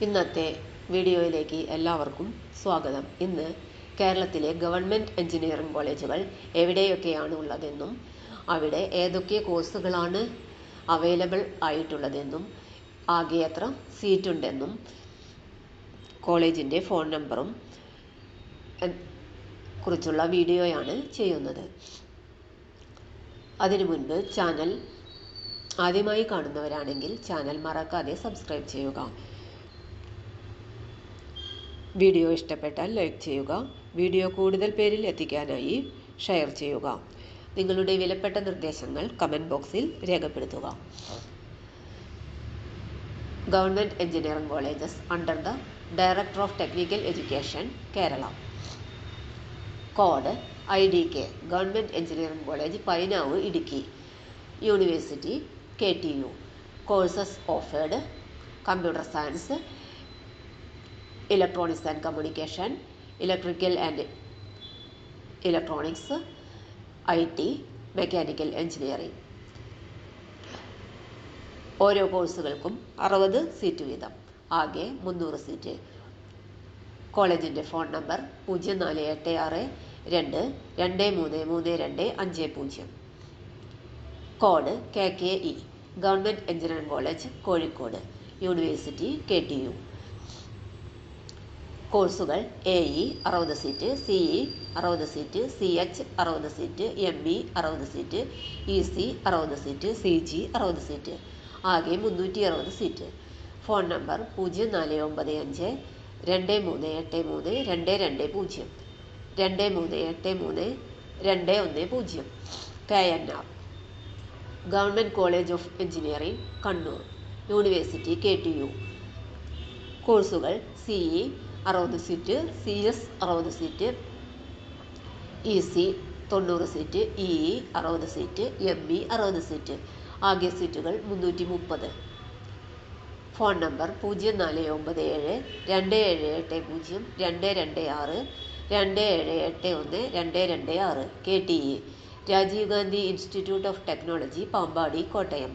ഇന്നത്തെ വീഡിയോയിലേക്ക് എല്ലാവർക്കും സ്വാഗതം. ഇന്ന് കേരളത്തിലെ ഗവൺമെൻറ് എഞ്ചിനീയറിംഗ് കോളേജുകൾ എവിടെയൊക്കെയാണ് ഉള്ളതെന്നും അവിടെ ഏതൊക്കെ കോഴ്സുകളാണ് അവൈലബിൾ ആയിട്ടുള്ളതെന്നും ആകെ എത്ര സീറ്റുണ്ടെന്നും കോളേജിൻ്റെ ഫോൺ നമ്പറും കുറിച്ചുള്ള വീഡിയോയാണ് ചെയ്യുന്നത്. അതിനു മുൻപ് ചാനൽ ആദ്യമായി കാണുന്നവരാണെങ്കിൽ ചാനൽ മറക്കാതെ സബ്സ്ക്രൈബ് ചെയ്യുക. വീഡിയോ ഇഷ്ടപ്പെട്ടാൽ ലൈക്ക് ചെയ്യുക. വീഡിയോ കൂടുതൽ പേരിൽ എത്തിക്കാനായി ഷെയർ ചെയ്യുക. നിങ്ങളുടെ വിലപ്പെട്ട നിർദ്ദേശങ്ങൾ കമൻറ്റ് ബോക്സിൽ രേഖപ്പെടുത്തുക. Government engineering colleges under the director of technical education Kerala. Code IDK government engineering college Painavu Idukki. University KTU. Courses offered computer science, electronics and communication, electrical and electronics, IT, mechanical engineering. ഓരോ കോഴ്സുകൾക്കും 60 seat വീതം, ആകെ 300 seat. കോളേജിൻ്റെ phone number 0486-2233250. Code KKE government engineering college Kozhikode. University KTU. കോഴ്സുകൾ AE 60 seat, CE 60 seat, CH 60 seat, ME 60 seat, EC 60 seat, CG 60 seat, ആകെ 360 seat. Phone number 0485-2383-220 2383-210. KNR government college of engineering Kannur. University KTU. കോഴ്സുകൾ CE 60 seat, CS 60 seat, EC 90 seat, EE 60 seat, ME 60 seat, ആകെ സീറ്റുകൾ 330. Phone number 0497-2780-226 2781-226. KTE Rajiv Gandhi institute of technology Pampady Kottayam.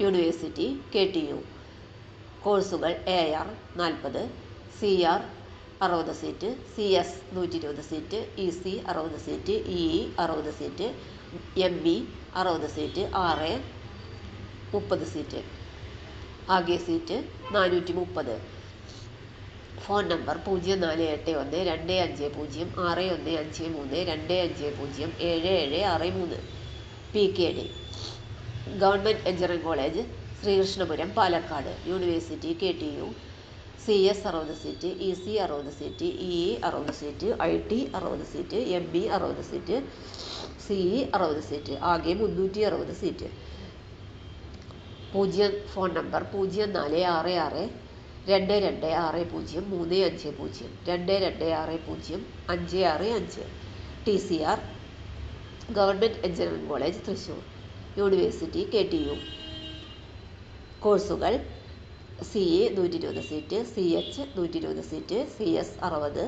University KTU. കോഴ്സുകൾ AR 40, CR 60 seat, CS 120 seat, EC 60 seat, EE 60 seat, ME 60 seat, RA 30 seat, ആകെ seat 430. Phone number 0487-6153-250-7763. PKD government engineering college Sreekrishnapuram Palakkad. University KTU. CS 60 seat, EC 60 seat, EE 60 seat, IT 60 seat, ME 60 seat, CE 60 seat, ആകെ 360 seat. Phone number 0466-2260-350 2260-565. TCR government engineering college Thrissur. University KTU. കോഴ്സുകൾ CE 120 seat, CH 120 seat, CS 60,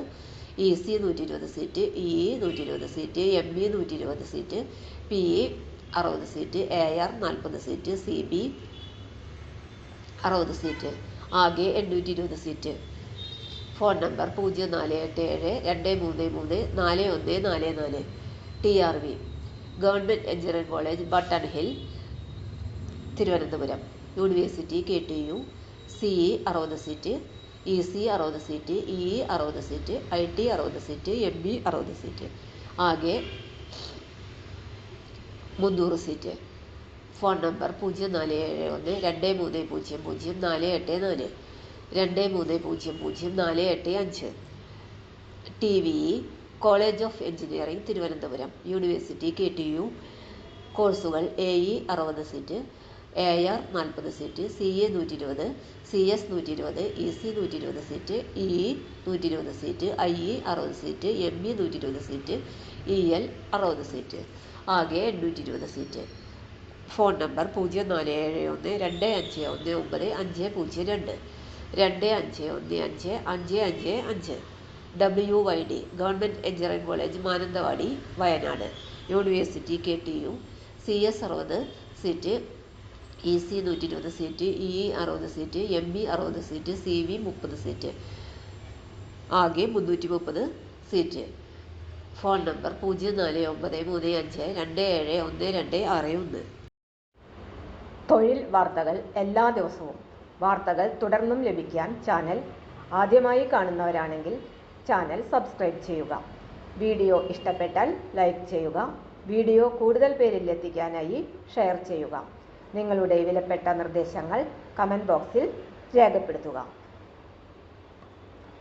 EC 120 seat, EE 120 seat, ME 120 seat, PE 60 seat, AR 40 seat, CB 60 seat, ആകെ 820 seat. Phone number 0487-233-4144. TRV government engineering college button hill Thiruvananthapuram. University KTU. CE 60 seat, EC 60 seat, EE 60 seat, IT 60 seat, ME 60 seat, ആകെ 300 seat. Phone number 0471-2300-484 2300-485. TVE college of engineering Thiruvananthapuram. University KTU. കോഴ്സുകൾ AE 60 seat, AR 40 seat, CA 120, CS 120, EC 120 seat, EE 120 seat, IE 60 seat, ME 120 seat, EL 60 seat, ആകെ 820 seat. Phone number 0471-251-9502 2515-555. WYD government engineering college Mananthavady Wayanad. University KTU. CS 60 seat, EC 120 seat, EE 60 seat, ME 60 seat, CV 30 seat. ആകെ 330 seat. Phone number 0493527161. തൊഴിൽ വാർത്തകൾ എല്ലാ ദിവസവും. വാർത്തകൾ തുടർന്നും ലഭിക്കാൻ channel ആദ്യമായി കാണുന്നവരാണെങ്കിൽ ചാനൽ സബ്സ്ക്രൈബ് ചെയ്യുക. വീഡിയോ ഇഷ്ടപ്പെട്ടാൽ ലൈക്ക് ചെയ്യുക. വീഡിയോ കൂടുതൽ പേരിൽ എത്തിക്കാനായി ഷെയർ ചെയ്യുക. നിങ്ങളുടെ വിലപ്പെട്ട നിർദ്ദേശങ്ങൾ കമൻറ്റ് ബോക്സിൽ രേഖപ്പെടുത്തുക.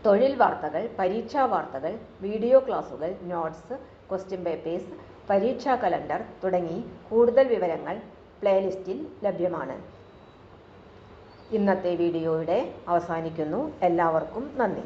തൊഴിൽ വാർത്തകൾ, പരീക്ഷാ വാർത്തകൾ, വീഡിയോ ക്ലാസുകൾ, നോട്ട്സ്, ക്വസ്റ്റ്യൻ പേപ്പേഴ്സ്, പരീക്ഷാ കലണ്ടർ തുടങ്ങി കൂടുതൽ വിവരങ്ങൾ പ്ലേലിസ്റ്റിൽ ലഭ്യമാണ്. ഇന്നത്തെ വീഡിയോയുടെ അവസാനിക്കുന്നു. എല്ലാവർക്കും നന്ദി.